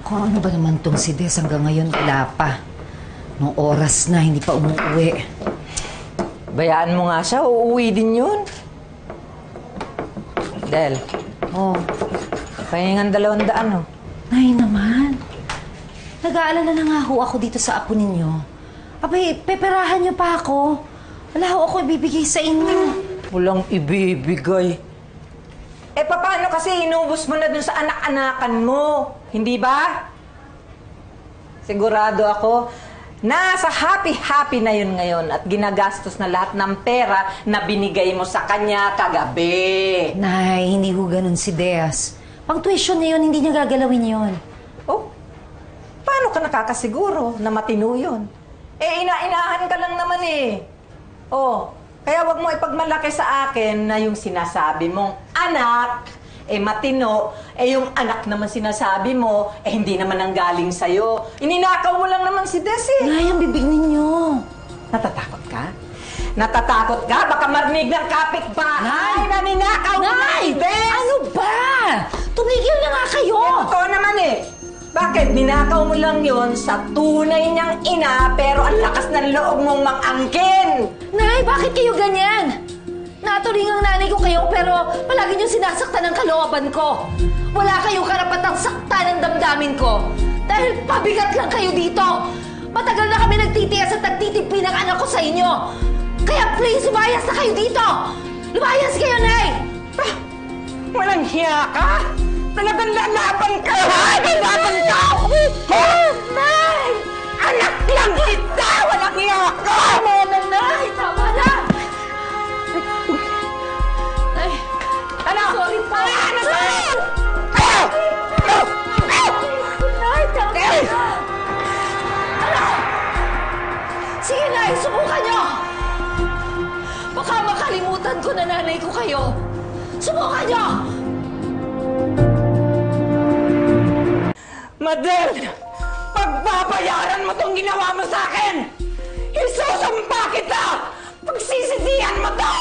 Kung ano ba naman tong si Des hanggang ngayon wala pa. Nung oras na, hindi pa umuwi. Bayaan mo nga siya, uuwi din yun. Del. Oh. Pahingan 200, oh. Nay naman. Nag-aalala na nga ho ako dito sa apo ninyo. Abay, peperahan niyo pa ako. Wala ho ako ibibigay sa inyo. Walang ibibigay. Eh, paano kasi inubos mo na dun sa anak-anakan mo? Hindi ba? Sigurado ako, nasa happy-happy na yun ngayon at ginagastos na lahat ng pera na binigay mo sa kanya kagabi. Nay, hindi ho ganun si Deas. Pang tuition na yun, hindi niya gagalawin yun. Oh, paano ka nakakasiguro na matino yun? Eh, ina-inahan ka lang naman eh. Oh, kaya wag mo ipagmalaki sa akin na yung sinasabi mong anak, eh matino, eh yung anak naman sinasabi mo, eh hindi naman ang galing sa'yo. Ininakaw mo lang naman si Des eh. Nay, ang bibig ninyo. Natatakot ka? Natatakot ka? Baka marinig ng kapitbahay na ninakaw mo na si Des! Ano ba? Tumigil na nga kayo! Eh, totoo naman eh. Bakit? Ninakaw mo lang yon sa tunay niyang ina, pero ang lakas ng loob mong mang-angkin! Nay, bakit kayo ganyan? Naturing ang nanay ko kayo, pero palagi niyong sinasaktan ang kalooban ko. Wala kayong karapatang saktan ang damdamin ko. Dahil pabigat lang kayo dito. Matagal na kami nagtitiis at nagtitipi ng anak ko sa inyo. Kaya please, lumayas na kayo dito! Lumayas kayo, Nay! Ah, walang hiya ka? Talagang lalaban ka! Lalaban ka! Nay! Anak lang kita! Walang hiya ka! Tama na, Nay! Tama na! Nay! Ano? Sorry po! Ano ba? Nay, tama na! Ano? Sige, Nay! Subukan niyo! Baka makalimutan ko na nanay ko kayo. Subukan niyo! Madel! Pagbabayaran mo tong ginawa mo sa akin! Isusumpa kita! Pagsisisihan mo to!